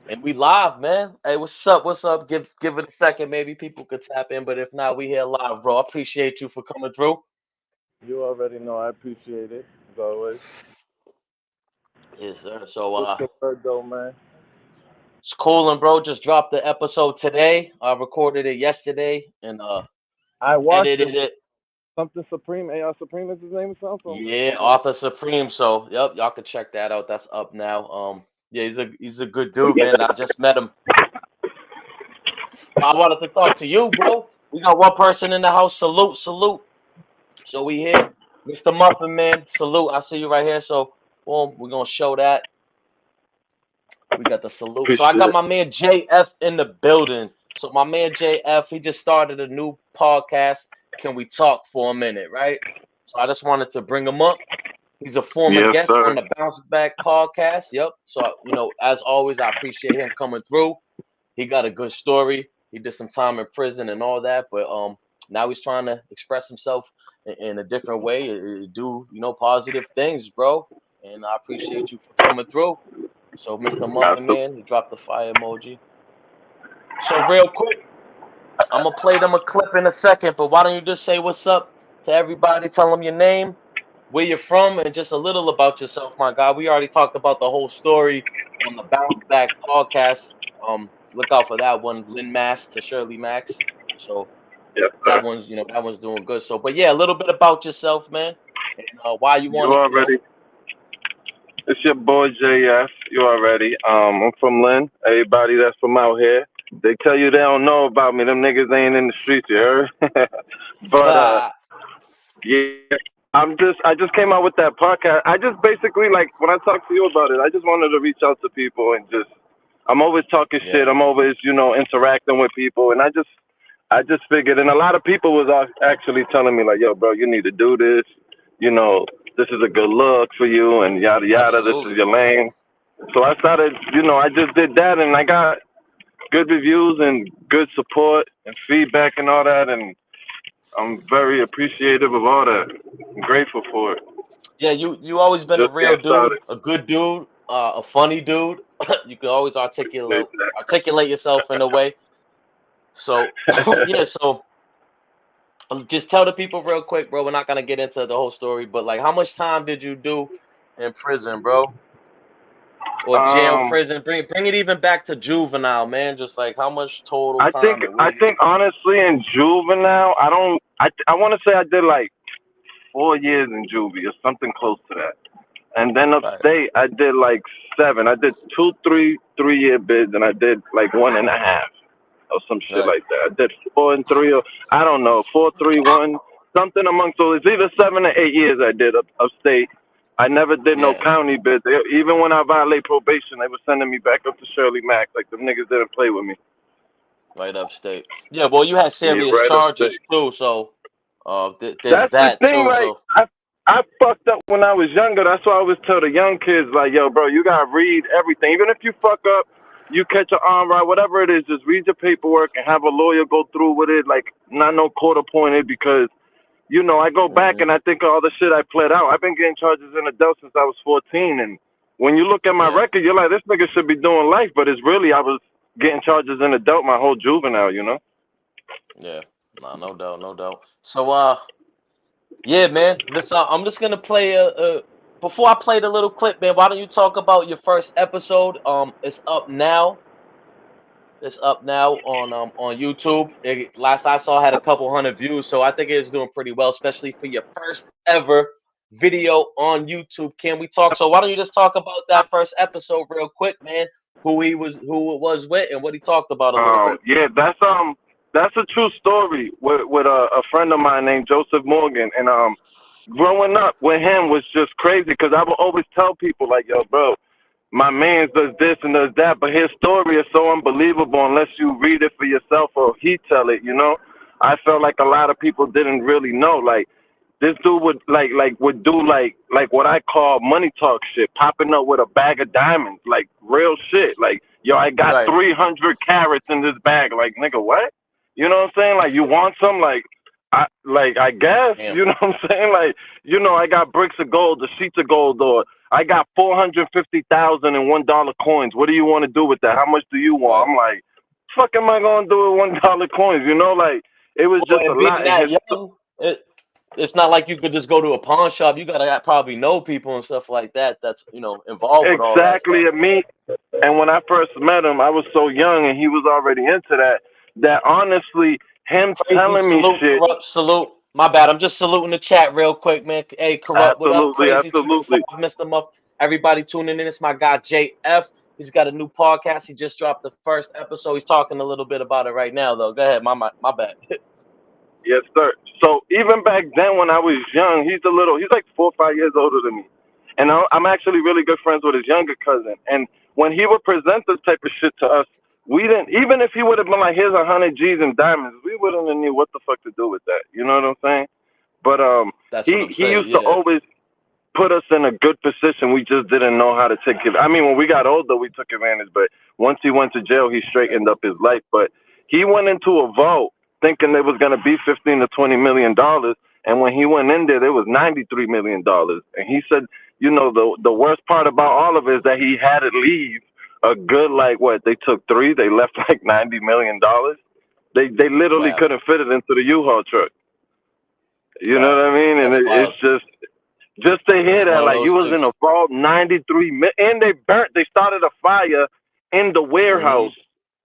And we live, man. Hey, what's up? What's up? Give it a second. Maybe people could tap in, but if not, we here live, bro. I appreciate you for coming through. You already know I appreciate it, as always. Yes, sir. So What's the word, though, man? it's cool, and bro, just dropped the episode today. I recorded it yesterday and I watched it. edited it. Something Supreme, AR Supreme is his name or something? Yeah, Arthur Supreme. So yep, y'all can check that out. That's up now. Yeah, he's a good dude, man. I just met him. I wanted to talk to you, bro. We got one person in the house. Salute, salute. So we here, Mr. Muffin Man. Salute. I see you right here. So boom, we're gonna show that. We got the salute. So I Appreciate got it. my man JF in the building. So my man JF, he just started a new podcast. Can we talk for a minute, right? So I just wanted to bring him up. He's a former Yes, guest sir. on the Bounce Back podcast. Yep. So as always, I appreciate him coming through. He got a good story. He did some time in prison and all that, but now he's trying to express himself in a different way, do positive things, bro. And I appreciate you for coming through. So Mr. Muffin Absolutely. Man, he dropped the fire emoji. So real quick, I'm gonna play them a clip in a second, but why don't you just say what's up to everybody? Tell them your name, where you're from, and just a little about yourself, my guy. We already talked about the whole story on the Bounce Back podcast. Look out for that one, Lynn Mass to Shirley Max. So Yes, that sir. one's that one's doing good. So, but yeah, a little bit about yourself, man, and why you You want to, already. It's your boy JF. You already. I'm from Lynn. Everybody that's from out here, they tell you they don't know about me. Them niggas ain't in the streets. You heard? but yeah. I just came out with that podcast. I just basically like when I talk to you about it. I just wanted to reach out to people and just. I'm always talking yeah, shit. I'm always interacting with people, and I just figured, and a lot of people was actually telling me like, "Yo, bro, you need to do this. You know, this is a good look for you, and yada yada. This is absolutely. your lane." So I started, I just did that, and I got good reviews and good support and feedback and all that, and I'm very appreciative of all that. I'm grateful for it. Yeah, you always been a Just real getting dude, started. a good dude, a funny dude. You can always articulate yourself in a way. So yeah, so just tell the people real quick, bro. We're not gonna get into the whole story, but like, how much time did you do in prison, bro? Or jail, um, prison? Bring it even back to juvenile, man. Just like how much total I think time and I where you? think honestly in juvenile, I don't. I want to say I did like 4 years in juvie or something close to that. And then Right. upstate, I did like 7. I did two, 3 year bids, and I did like 1.5 or some shit Right. like that. I did 4 and 3, or I don't know, 4, 3, 1, something amongst those. It's either 7 or 8 years I did upstate. I never did no Yeah. county bids. Even when I violate probation, they were sending me back up to Shirley Mack. Like the niggas didn't play with me. Right upstate. Yeah. Well, you had Yeah, serious right charges upstate. too, so there's That's the that thing, too. like So I fucked up when I was younger. That's why I always tell the young kids, like, yo, bro, you gotta read everything. Even if you fuck up, you catch an arm right, whatever it is, just read your paperwork and have a lawyer go through with it, like not no court appointed because, I go back hmm and I think of all the shit I pled out. I've been getting charges in adult since I was 14, and when you look at my yeah, record, you're like, this nigga should be doing life, but it's really I was getting charges in adult my whole juvenile. yeah. No doubt, no doubt. So yeah, man. Listen, I'm just gonna play a. Before I play the little clip, man, why don't you talk about your first episode? It's up now. It's up now on YouTube. Last I saw, had a couple hundred views, so I think it's doing pretty well, especially for your first ever video on YouTube. Can we talk? So why don't you just talk about that first episode real quick, man? Who it was with, and what he talked about a little bit. Yeah, that's a true story with a friend of mine named Joseph Morgan, and growing up with him was just crazy because I would always tell people like, yo, bro, my man does this and does that, but his story is so unbelievable unless you read it for yourself or he tell it. I felt like a lot of people didn't really know, like. This dude would would do like what I call money talk shit, popping up with a bag of diamonds, like real shit. Like, yo, I got Right. 300 carats in this bag. Like, nigga, what? You know what I'm saying? Like, you want some? Like, I guess, Damn. you know what I'm saying? Like, I got bricks of gold, the sheets of gold, or I got 450,000 in $1 coins. What do you want to do with that? How much do you want? Right. I'm like, fuck am I gonna do with $1 coins? Like it was Well, just a and lot. being And that his young, it's not like you could just go to a pawn shop. You gotta probably know people and stuff like that. That's involved with all that exactly stuff. at me. And when I first met him, I was so young, and he was already into that. That honestly, him Crazy telling me salute, shit. corrupt salute. My bad. I'm just saluting the chat real quick, man. Hey, corrupt. What up? Absolutely, Crazy 225, absolutely. Mr. Muff. Everybody tuning in. It's my guy JF. He's got a new podcast. He just dropped the first episode. He's talking a little bit about it right now, though. Go ahead. My bad. Yes, sir. So even back then, when I was young, he's like 4 or 5 years older than me, and I'm actually really good friends with his younger cousin. And when he would present this type of shit to us, we didn't. Even if he would have been like, "Here's 100 G's in diamonds," we wouldn't have knew what the fuck to do with that. You know what I'm saying? But That's what he I'm he saying. used to Yeah. always put us in a good position. We just didn't know how to take it. I mean, when we got older, we took advantage. But once he went to jail, he straightened up his life. But he went into a vault thinking there was going to be 15 to 20 million dollars, and when he went in there was 93 million dollars. And he said, the worst part about all of it is that he had to leave a good like what they took three, they left like 90 million dollars. They literally Wow. couldn't fit it into the U-Haul truck. You know Wow. what I mean? And That's it's wild. just to hear That's that, one of like you those was in things. a vault, 93 million, and they started a fire in the Hmm. warehouse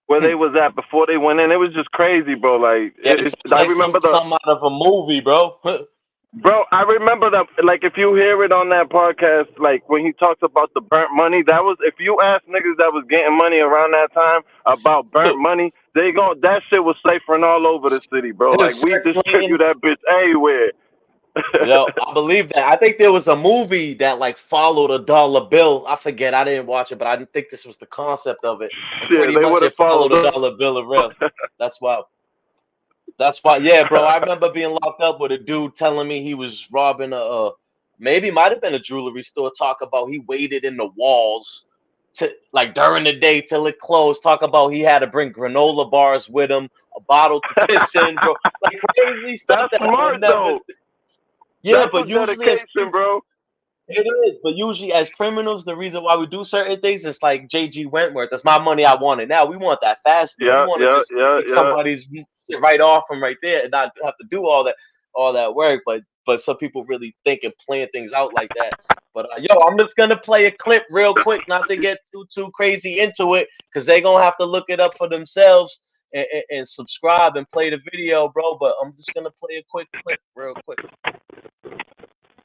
where they was at before they went in. It was just crazy, bro. Like Yeah, it sounds I like remember something out of a movie, bro. bro. I remember that. Like if you hear it on that podcast, like when he talks about the burnt money, that was if you ask niggas that was getting money around that time about burnt money, that shit was ciphering all over the city, bro. It Like was we distribute circulating. that bitch everywhere. Yo, I believe that. I think there was a movie that like followed a dollar bill. I forget. I didn't watch it, but I didn't think this was the concept of it. And Yeah, pretty they much would have it followed followed a up. dollar bill of real. That's why. That's why. Yeah, bro. I remember being locked up with a dude telling me he was robbing maybe might have been a jewelry store. Talk about he waited in the walls to like during the day till it closed. Talk about he had to bring granola bars with him, a bottle to piss in, bro. Like crazy stuff That's that I would smart never. though. Yeah, That's but some usually as dedication, bro. it is, but usually as criminals, the reason why we do certain things is like J.G. Wentworth. That's my money. I want it now. We want that faster. We Yeah, want to yeah, just yeah, take yeah. somebody's shit right off from right there and not have to do all that work. But some people really think and plan things out like that. But yo, I'm just gonna play a clip real quick, not to get too crazy into it, because they gonna have to look it up for themselves and subscribe and play the video, bro. But I'm just gonna play a quick clip real quick.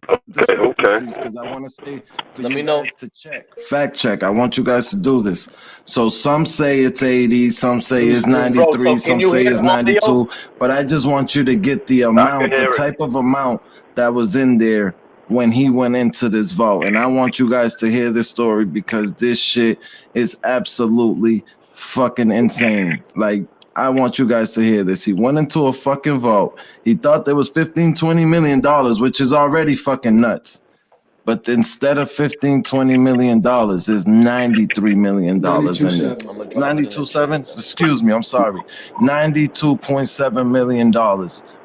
Okay. Discrepancies because I want to say for Let you me know. guys to fact check. I want you guys to do this. So some say it's 80, some say it's Bro, 93, so can some you say hear it's the audio? 92. But I just want you to get the I can amount, the hear it. type of amount that was in there when he went into this vault. And I want you guys to hear this story because this shit is absolutely fucking insane. Like, I want you guys to hear this. He went into a fucking vault. He thought there was 15, 20 million dollars, which is already fucking nuts. But instead of 15, 20 million dollars, there's 93 million dollars in there. 92.7. I'm gonna drop it in the chat. 92.7? Excuse me, I'm sorry. $92.7 million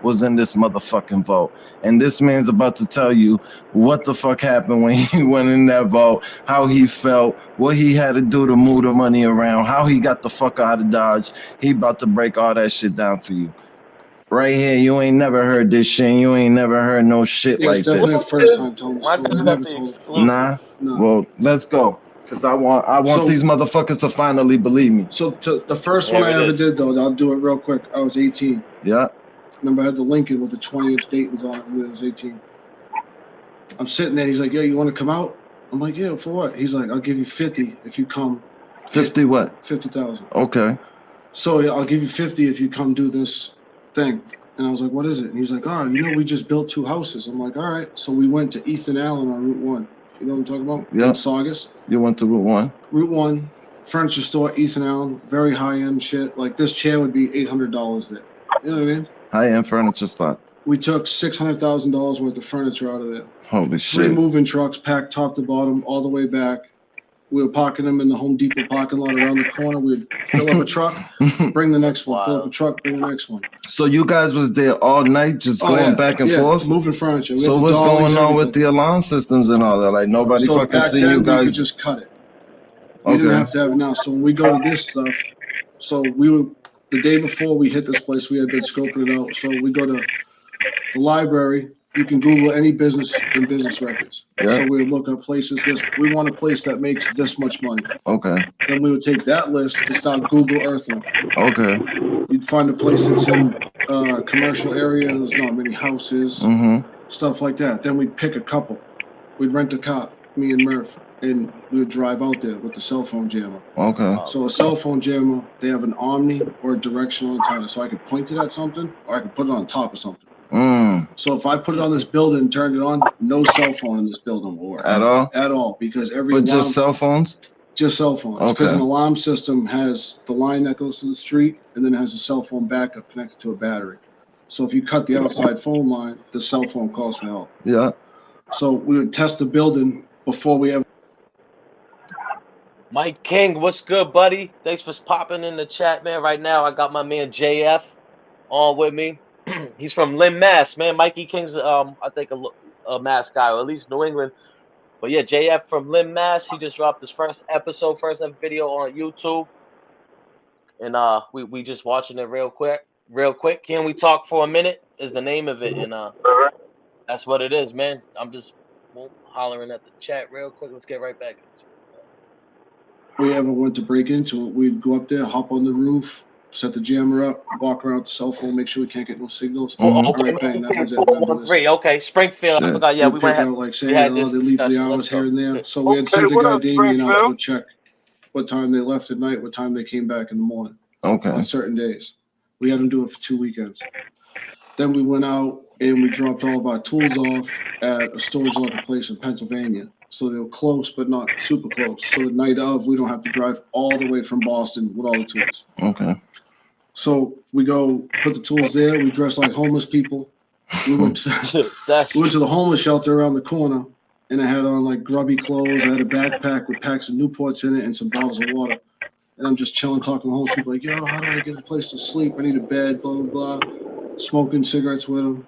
was in this motherfucking vault. And this man's about to tell you what the fuck happened when he went in that vault, how he felt, what he had to do to move the money around, how he got the fuck out of Dodge. He about to break all that shit down for you. Right here, you ain't never heard this shit. You ain't never heard no shit Yeah, like it's definitely this. the first time telling the My story. I dude never got the told it. exclusive. Nah? No. Well, let's go. Because I want So- these motherfuckers to finally believe me. So the first Here one I it ever is. did, though, I'll do it real quick. I was 18. Yeah. Remember, I had the Lincoln with the 20-inch Dayton's on it when I was 18. I'm sitting there. He's like, "Yeah, you want to come out?" I'm like, "Yeah, for what?" He's like, "I'll give you 50 if you come." 50 what? 50,000. Okay. So I'll give you 50 if you come do this thing. And I was like, "What is it?" And he's like, "Oh, we just built 2 houses." I'm like, "All right." So we went to Ethan Allen on Route 1. You know what I'm talking about? Yeah. In Saugus. You went to Route 1? Route 1, furniture store, Ethan Allen, very high-end shit. Like, this chair would be $800 there. You know what I mean? High-end furniture spot. We took $600,000 worth of furniture out of there. Holy 3 shit. moving trucks packed top to bottom all the way back. We were parking them in the Home Depot parking lot around the corner. We'd fill up a truck, bring the next one. Fill up a truck, bring the next one. So you guys was there all night, just going back and forth, moving furniture. So what's going on with the alarm systems and all that? Like nobody fucking see you guys. We could just cut it. You didn't have to have it now. So when we go to this stuff, so we were the day before we hit this place, we had been scoping it out. So we go to the library. You can Google any business and business records. Yeah. So we would look up places. We want a place that makes this much money. Okay. Then we would take that list and start Google Earthing. Okay. You'd find a place that's in a commercial area. There's not many houses, stuff like that. Then we'd pick a couple. We'd rent a car, me and Murph, and we would drive out there with the cell phone jammer. Okay. So a cell phone jammer, they have an Omni or a directional antenna. So I could point it at something, or I could put it on top of something. So if I put it on this building and turned it on, no cell phone in this building will work. At all? At all, because just cell phones? Just cell phones. Because an alarm system has the line that goes to the street, and then it has a cell phone backup connected to a battery. So if you cut the outside phone line, the cell phone calls for help. Yeah. So we would test the building before we ever. Mike King, what's good, buddy? Thanks for popping in the chat, man. Right now, I got my man JF on with me. He's from Lynn, Mass, man. Mikey King's, I think, a Mass guy, or at least New England. But yeah, JF from Lynn, Mass. He just dropped his first ever video on YouTube, and we just watching it real quick. Can we talk for a minute? Is the name of it, and that's what it is, man. I'm just hollering at the chat real quick. Let's get right back into it. We ever went to break into it, we'd go up there, hop on the roof, set the jammer up, walk around with the cell phone, make sure we can't get no signals. All right, bang, that was it. Okay, Springfield. I forgot. Yeah, we went out, like saying, they leave the hours here and there. So we had sent the guy Damien out to go check what time they left at night, what time they came back in the morning. Okay. On certain days. We had them do it for 2 weekends. Then we went out and we dropped all of our tools off at a storage locker place in Pennsylvania. So they were close, but not super close. So the night of, we don't have to drive all the way from Boston with all the tools. Okay. So we go put the tools there. We dress like homeless people. We went to the homeless shelter around the corner, and I had on like grubby clothes. I had a backpack with packs of Newports in it and some bottles of water. And I'm just chilling, talking to homeless people like, yo, how do I get a place to sleep? I need a bed, blah, blah, blah. Smoking cigarettes with them.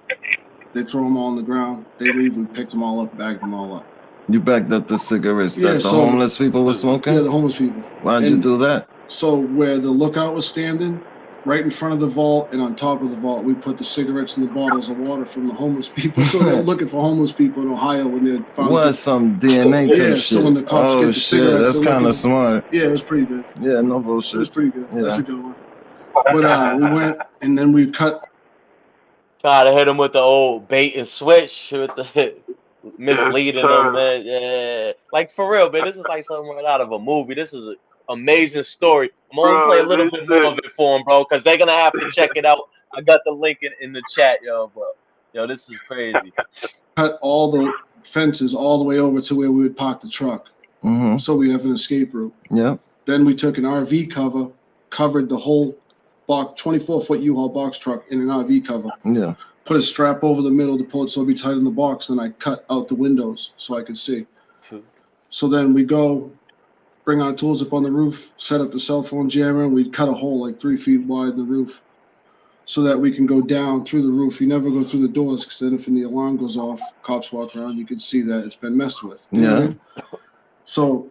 They throw them all on the ground. They leave. We picked them all up, bagged them all up. You backed up the cigarettes that the homeless people were smoking? Yeah, the homeless people. Why'd you do that? So where the lookout was standing, right in front of the vault and on top of the vault, we put the cigarettes and the bottles of water from the homeless people. So they're looking for homeless people in Ohio when they found what, some DNA type shit? So when the cops get the cigarettes, that's kind of smart. Yeah, it was pretty good. Yeah, no bullshit. It was pretty good. Yeah. That's a good one. But we went and then we cut. Gotta hit him with the old bait and switch with the misleading them, man. Yeah, like for real, man. This is like something right out of a movie. This is an amazing story. I'm gonna play a little bit more of it for them, bro, because they're gonna have to check it out. I got the link in the chat, yo, bro. Yo, this is crazy. Cut all the fences all the way over to where we would park the truck, so we have an escape route. Yeah. Then we took an RV cover, covered the whole box, 24-foot U-Haul box truck in an RV cover. Yeah. Put a strap over the middle to pull it so it'd be tight in the box. Then I cut out the windows so I could see. So then we go, bring our tools up on the roof, set up the cell phone jammer, and we'd cut a hole like 3 feet wide in the roof so that we can go down through the roof. You never go through the doors because then if the alarm goes off, cops walk around, you can see that it's been messed with. You know what I mean? So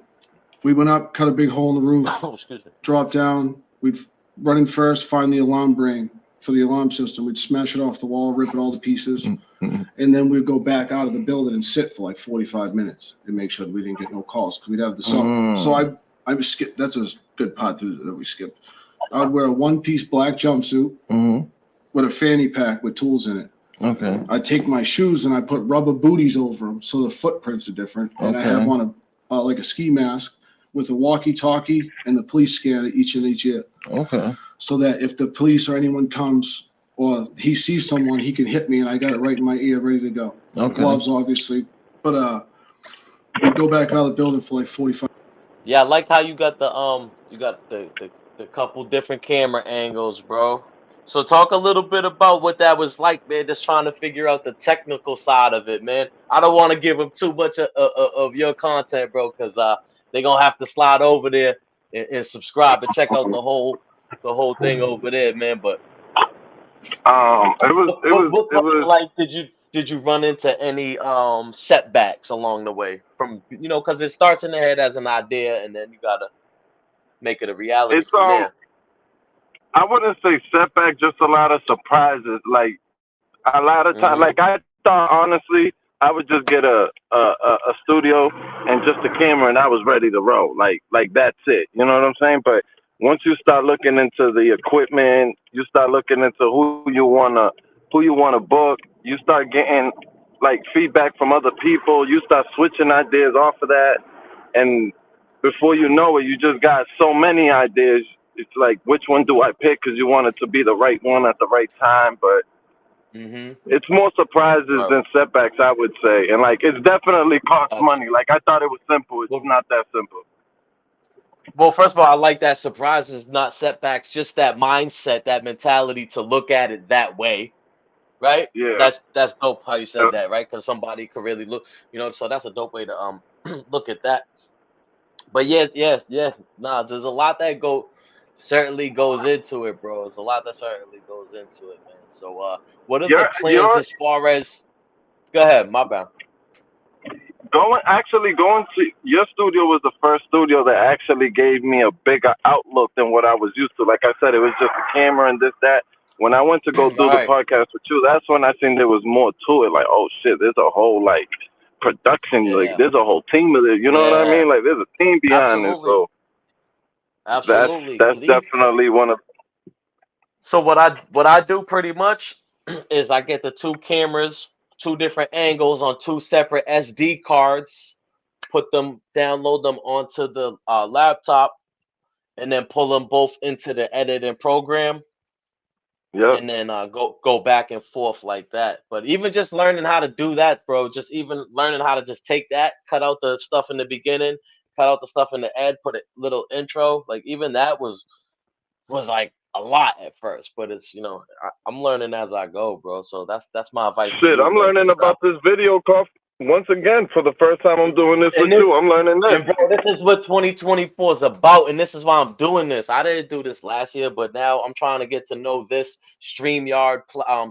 we went up, cut a big hole in the roof, dropped down. We'd run in first, find the alarm brain for the alarm system. We'd smash it off the wall, rip it all to pieces, and then we'd go back out of the building and sit for like 45 minutes and make sure that we didn't get no calls because we'd have the cell. So I would skip. That's a good part that we skipped. I would wear a one-piece black jumpsuit with a fanny pack with tools in it. Okay. I'd take my shoes and I put rubber booties over them so the footprints are different. And I have on like a ski mask with a walkie-talkie and the police scanner each ear. Okay. So that if the police or anyone comes or he sees someone, he can hit me and I got it right in my ear, ready to go. Okay. Gloves, obviously. But we go back out of the building for like 45. Yeah, I like how you got the couple different camera angles, bro. So talk a little bit about what that was like, man, just trying to figure out the technical side of it, man. I don't want to give him too much of your content, bro, because they gonna have to slide over there and subscribe and check out the whole thing over there, man. But what it part was of life did you run into any setbacks along the way from because it starts in the head as an idea and then you gotta make it a reality it's from there. I wouldn't say setback, just a lot of surprises. Like a lot of time, Hmm. like I thought honestly, I would just get a studio and just a camera, and I was ready to roll. Like that's it. You know what I'm saying? But once you start looking into the equipment, you start looking into who you wanna book. You start getting like feedback from other people. You start switching ideas off of that, and before you know it, you just got so many ideas. It's like, which one do I pick? Because you want it to be the right one at the right time. But Hmm. it's more surprises Right. than setbacks, I would say. And like, it's definitely cost money. Like, I thought it was simple. It's Well, not that simple. well, first of all, I like that surprises, not setbacks, just that mindset, that mentality to look at it that way, right? Yeah. That's dope how you Yeah. said that, right? Because somebody could really look, so that's a dope way to look at that. But yeah, yeah, yeah. Nah, there's a lot that certainly goes into it, bro. There's a lot that certainly goes into it, man. So what are the plans You're as far as go ahead, my bad. going to your studio was the first studio that actually gave me a bigger outlook than what I was used to. Like I said, it was just a camera and this, that. When I went to go All do the right. podcast with you, that's when I seen there was more to it. Like, oh shit, there's a whole like production, like Yeah. there's a whole team of it. You know what I Yeah. mean? Like there's a team behind it. Absolutely. So that's Absolutely. that's definitely one of So what I do pretty much is I get the two cameras, two different angles on two separate SD cards, put them, download them onto the laptop, and then pull them both into the editing program, yep. and then go back and forth like that. But even just learning how to do that, bro, just even learning how to just take that, cut out the stuff in the beginning, cut out the stuff in the end, put a little intro, like even that was like a lot at first, but it's I'm learning as I go, bro. So that's my advice to Shit, you, I'm man. learning Just about this video call once again for the first time. I'm doing this and with this you. I'm learning this. and bro, this is what 2024 is about, and this is why I'm doing this. I didn't do this last year, but now I'm trying to get to know this StreamYard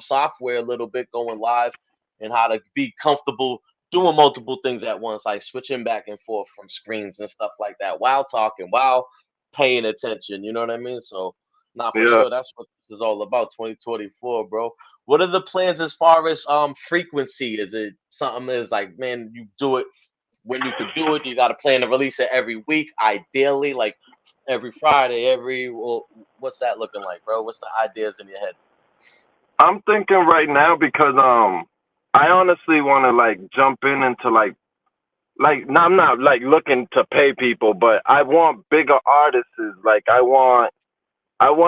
software a little bit going live, and how to be comfortable doing multiple things at once, like switching back and forth from screens and stuff like that while talking, while paying attention. You know what I mean? So, not for Yeah. sure. That's what this is all about. 2024, bro. What are the plans as far as frequency? Is it something is like, man, you do it when you could do it? You got to plan to release it every week, ideally, like every Friday, well, what's that looking like, bro? What's the ideas in your head? I'm thinking right now because I honestly want to like jump in into like no, I'm not like looking to pay people, but I want bigger artists. Like I want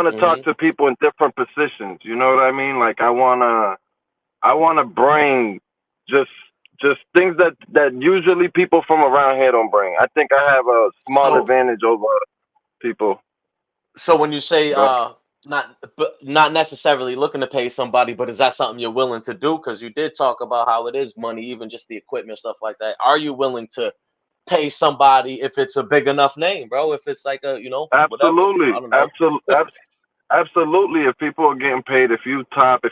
to talk Hmm. to people in different positions. You know what I mean? Like I wanna bring just just things that usually people from around here don't bring. I think I have a small So, advantage over people. so when you say But not necessarily looking to pay somebody, but is that something you're willing to do? Because you did talk about how it is money, even just the equipment stuff like that. Are you willing to pay somebody if it's a big enough name, bro? If it's like a whatever, absolutely, I don't know. absolutely. If people are getting paid, if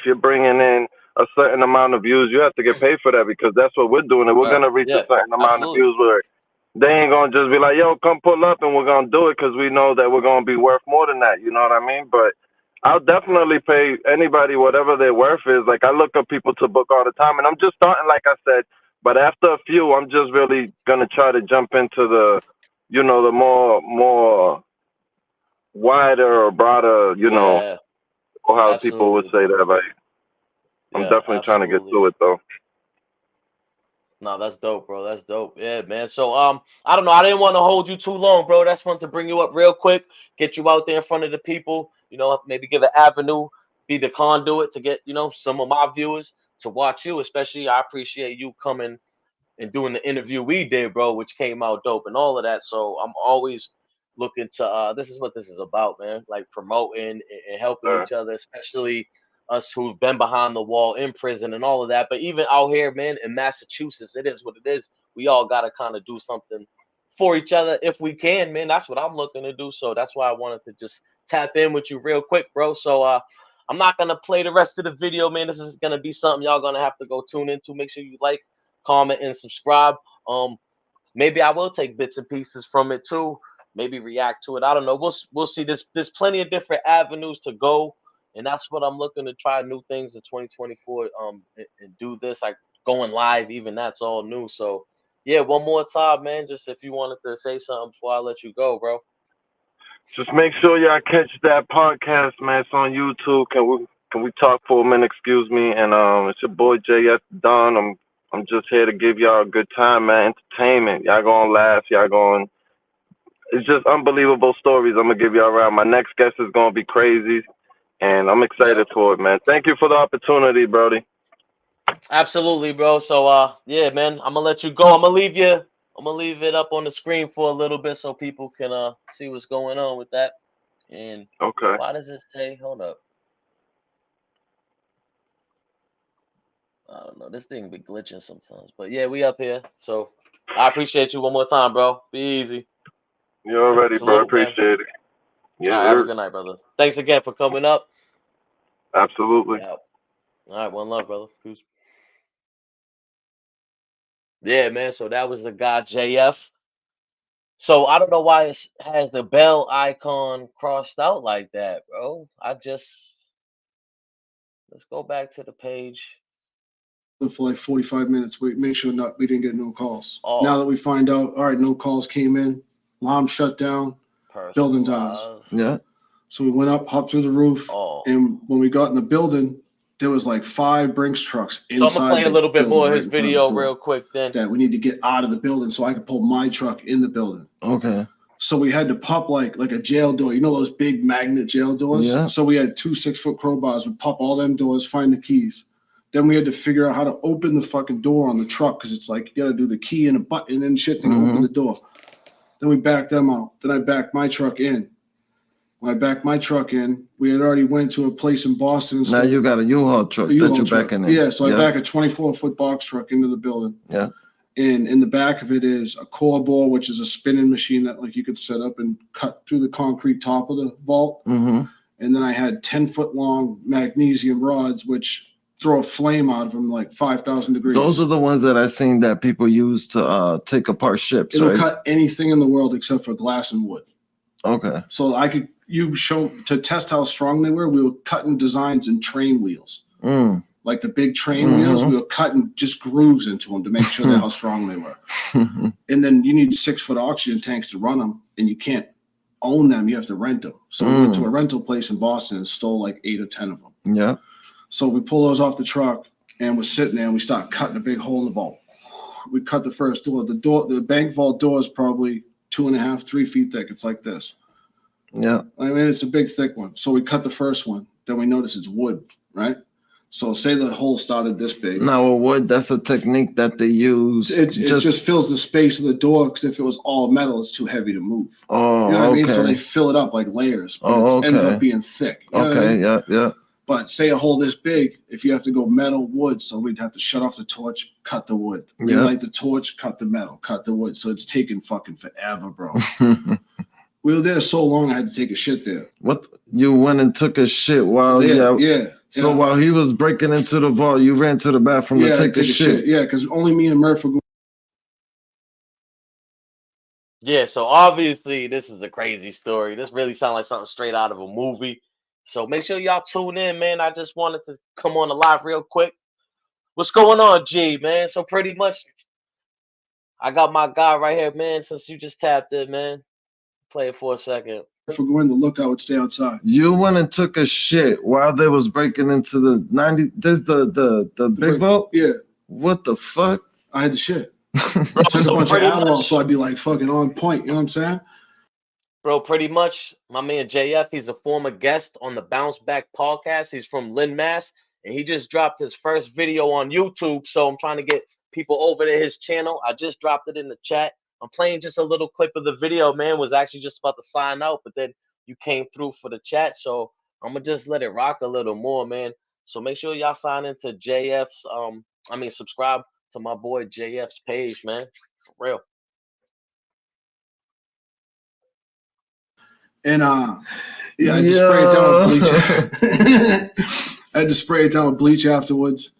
you're bringing in a certain amount of views, you have to get paid for that because that's what we're doing. And we're Right. gonna reach a Yeah. certain amount of Absolutely. views where they ain't gonna just be like, "Yo, come pull up," and we're gonna do it because we know that we're gonna be worth more than that. You know what I mean? But I'll Right. definitely pay anybody whatever their worth is. Like I look up people to book all the time, and I'm just starting, like I said. But after a few, I'm just really gonna try to jump into the more wider or broader, Yeah. or how people would Absolutely, say bro. that. Like I'm Yeah. definitely trying to get Absolutely. to it though. No, that's dope, bro. That's dope. Yeah, man. So I don't know. I didn't want to hold you too long, bro. That's one to bring you up real quick, get you out there in front of the people. Maybe give an avenue, be the conduit to get some of my viewers to watch you. Especially, I appreciate you coming and doing the interview we did, bro, which came out dope and all of that. So I'm always looking to this is what this is about, man. Like promoting and helping Uh, each other, especially us who've been behind the wall in prison and all of that. But even out here, man, in Massachusetts, it is what it is. We all gotta kind of do something for each other if we can, man. That's what I'm looking to do. So that's why I wanted to just tap in with you real quick, bro. So I'm not gonna play the rest of the video, man. This is gonna be something y'all gonna have to go tune into. Make sure you like, comment, and subscribe. Maybe I will take bits and pieces from it too. Maybe react to it. I don't know. We'll see. There's plenty of different avenues to go, and that's what I'm looking to try new things in 2024. And do this like going live. Even that's all new. So yeah, one more time, man. Just if you wanted to say something before I let you go, bro. Just make sure y'all catch that podcast, man. It's on YouTube. Can we talk for a minute? Excuse me. And it's your boy JF Don. I'm just here to give y'all a good time, man. Entertainment. Y'all gonna laugh. Y'all going. It's just unbelievable stories I'm gonna give y'all around. My next guest is gonna be crazy, and I'm excited for it, man. Thank you for the opportunity, Brody. Absolutely, bro. So yeah, man. I'm gonna let you go. I'm gonna leave it up on the screen for a little bit so people can see what's going on with that. And Okay. why does it say? Hold up. I don't know. This thing be glitching sometimes. But yeah, we up here. So I appreciate you one more time, bro. Be easy. You already, bro. Salute, man. Appreciate it. Yes, All right, have a sir. good night, brother. Thanks again for coming up. Absolutely. Yeah. All right, one love, brother. Peace. Yeah, man. So that was the guy JF. So I don't know why it has the bell icon crossed out like that, bro. Let's go back to the page. For like 45 minutes. We make sure we didn't get no calls. Oh. Now that we find out, all right, no calls came in, alarm shut down, building's ours. Personalized. Yeah. So we went up, hopped through the roof, Oh. and when we got in the building, there was like 5 Brinks trucks So I'm inside gonna play a the little bit building more of right his in front of the video door real quick then. that we need to get out of the building so I could pull my truck in the building. Okay. So we had to pop like a jail door. You know those big magnet jail doors? Yeah. So we had 2 6-foot crowbars. We pop all them doors, find the keys. Then we had to figure out how to open the fucking door on the truck because it's like you got to do the key and a button and shit to open the door. Then we backed them out. Then I backed my truck in. When I backed my truck in, we had already went to a place in Boston. Now you got a U-Haul truck that you're backing in. Yeah, so I back a 24-foot box truck into the building. Yeah. And in the back of it is a core bore, which is a spinning machine that like you could set up and cut through the concrete top of the vault. Mm-hmm. And then I had 10-foot long magnesium rods, which throw a flame out of them like 5,000 degrees. Those are the ones that I've seen that people use to take apart ships. It'll right? cut anything in the world except for glass and wood. Okay. So you show to test how strong they were. We were cutting designs in train wheels. Like the big train wheels, we were cutting just grooves into them to make sure how strong they were. And then you need 6-foot oxygen tanks to run them, and you can't own them. You have to rent them. So we went to a rental place in Boston and stole like 8 or 10 of them. Yeah. So we pull those off the truck, and we're sitting there, and we start cutting a big hole in the vault. We cut the first door. The bank vault door is probably 2.5, 3 feet thick. It's like this. Yeah. I mean, it's a big, thick one. So we cut the first one. Then we notice it's wood, right? So say the hole started this big. Now, wood, that's a technique that they use. It just fills the space of the door because if it was all metal, it's too heavy to move. Oh, you know what I mean? So okay. they fill it up like layers, but it ends up being thick. You know what I mean? Yeah. But say a hole this big, if you have to go metal, wood, so we'd have to shut off the torch, cut the wood. Relight the torch, cut the metal, cut the wood. So it's taking fucking forever, bro. We were there so long, I had to take a shit there. What? You went and took a shit while yeah. So while he was breaking into the vault, you ran to the bathroom to take a shit. Yeah, because only me and Murph were going. Yeah, so obviously this is a crazy story. This really sounds like something straight out of a movie. So make sure y'all tune in, man. I just wanted to come on the live real quick. What's going on, G, man? So pretty much, I got my guy right here, man. Since you just tapped in, man, play it for a second. If we're going, the lookout would stay outside. You went and took a shit while they was breaking into the 90. There's the big vault. Yeah. What the fuck? I had the shit. I took a bunch of Adderall, so I'd be like fucking on point. You know what I'm saying? Bro, pretty much, my man JF, he's a former guest on the Bounce Back podcast. He's from Lynn, Mass, and he just dropped his first video on YouTube. So I'm trying to get people over to his channel. I just dropped it in the chat. I'm playing just a little clip of the video, man. Was actually just about to sign out, but then you came through for the chat. So I'm gonna just let it rock a little more, man. So make sure y'all sign into JF's subscribe to my boy JF's page, man. For real. And yeah, I had to spray it down with bleach. I had to spray it down with bleach afterwards.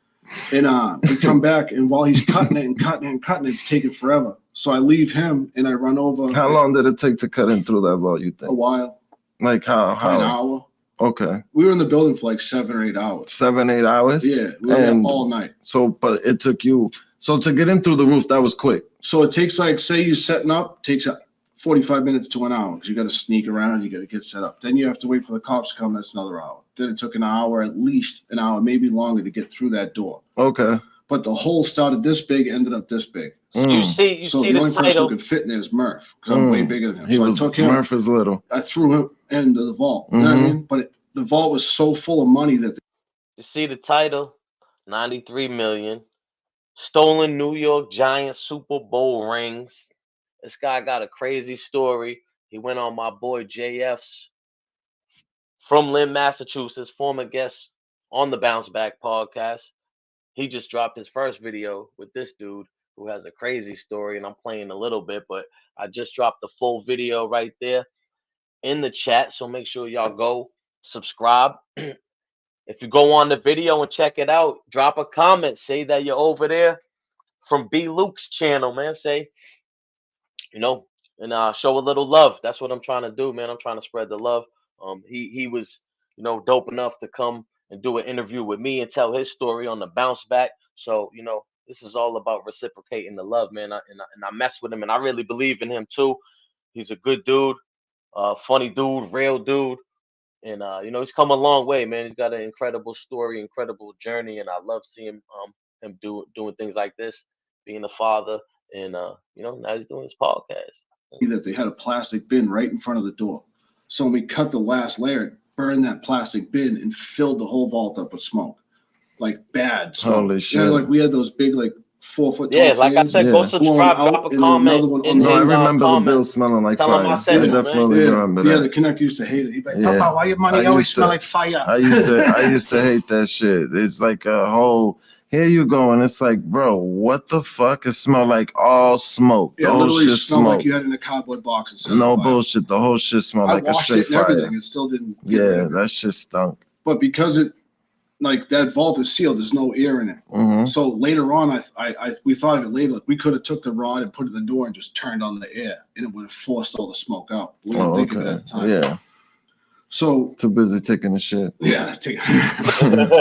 And we come back, and while he's cutting it and cutting it and cutting it, it's taking forever. So I leave him and I run over. How long did it take to cut in through that vault, you A think? while. Like how? Probably an hour. Okay. We were in the building for like 7 or 8 hours. 7, 8 hours? Yeah, we were there all night. So, but it took you, so to get in through the roof, that was quick. So it takes like, say you're setting up, takes 45 minutes to an hour because you got to sneak around, you got to get set up. Then you have to wait for the cops to come, that's another hour. Then it took an hour, at least an hour, maybe longer to get through that door. Okay. But the hole started this big, ended up this big. You see So the the only person title. who could fit in there is Murph because I'm way bigger than him. He So I was, took him. Murph is little. I threw him into the vault. You know what I mean? But the vault was so full of money that You see the title, 93 million. Stolen New York Giants Super Bowl rings. This guy got a crazy story. He went on my boy JF's from Lynn, Massachusetts, former guest on the Bounce Back podcast. He just dropped his first video with this dude who has a crazy story, and I'm playing a little bit, but I just dropped the full video right there in the chat. So make sure y'all go subscribe. If you go on the video and check it out, drop a comment, say that you're over there from B Luke's channel, man. Say, and show a little love. That's what I'm trying to do, man. I'm trying to spread the love. He was, dope enough to come and do an interview with me and tell his story on the Bounce Back. So, this is all about reciprocating the love, man. And I mess with him, and I really believe in him too. He's a good dude, funny dude, real dude. And he's come a long way, man. He's got an incredible story, incredible journey, and I love seeing him doing things like this, being a father, and now he's doing his podcast. that they had a plastic bin right in front of the door. So when we cut the last layer, burned that plastic bin and filled the whole vault up with smoke, like bad smoke. Holy shit! Like we had those big 4 foot. Yeah, like I said, go subscribe, drop a comment. No, I remember the bill smelling like fire. I definitely remember that. Yeah, the Connect used to hate it. He'd be like, Papa, why your money always smell like fire? I used to hate that shit. It's like a whole. Here you go, and it's like, bro, what the fuck? It smelled like all smoke. Yeah, the whole literally shit smelled smoke. like you had it in a cardboard box. No bullshit. The whole shit smelled like a straight fire. Everything. It still didn't. Yeah, that shit stunk. But because that vault is sealed, there's no air in it. So later on, we thought of it later. Like we could have took the rod and put it in the door and just turned on the air, and it would have forced all the smoke out. We didn't think of it at the time. Yeah. So too busy taking the shit. Yeah,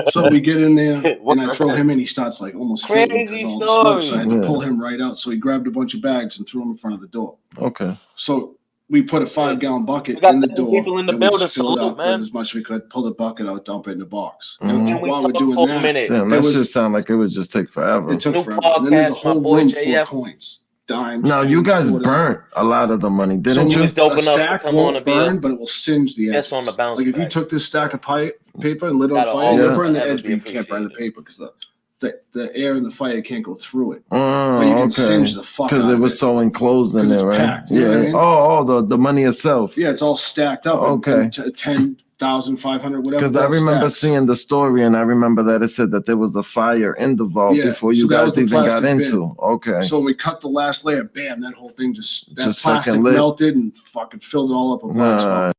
so we get in there and I throw him in. He starts like almost fainting because all the smoke. So I had to pull him right out. So he grabbed a bunch of bags and threw them in front of the door. Okay. So we put a 5-gallon bucket in the door. People in the building, fill it up with as much as we could. Pull the bucket out, dump it in the box. And while we're doing that, damn, that just sound like it would just take forever. It took forever. And then there's a whole room full of coins. Dimes. Now you guys burnt a lot of the money, didn't you? A stack won't burn, but it will singe the edges. On the bounce like if you took this stack of paper and lit on fire, you'll burn the edge, but you can't burn the paper because the air and the fire can't go through it. But you can singe the fuck because it was so enclosed in there, right? Packed, yeah. The money itself. Yeah, it's all stacked up. Okay. 10,500, whatever. Because I remember seeing the story, and I remember that it said that there was a fire in the vault before you guys even got into. Okay. So when we cut the last layer, bam, that whole thing just plastic melted and fucking filled it all up with black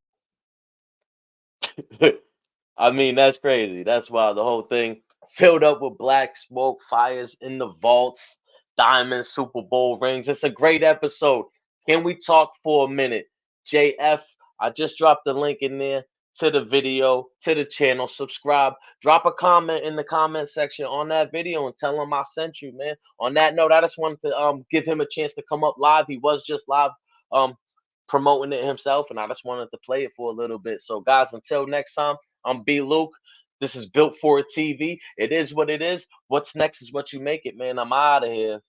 smoke. I mean, that's crazy. That's why the whole thing filled up with black smoke, fires in the vaults, diamond Super Bowl rings. It's a great episode. Can we talk for a minute? JF, I just dropped the link in there to the video, to the channel. Subscribe, drop a comment in the comment section on that video and tell him I sent you, man. On that note, I just wanted to give him a chance to come up live. He was just live promoting it himself, and I just wanted to play it for a little bit. So guys, until next time, I'm B Luke. This is Built for a TV. It is what it is. What's next is what you make it, man. I'm out of here.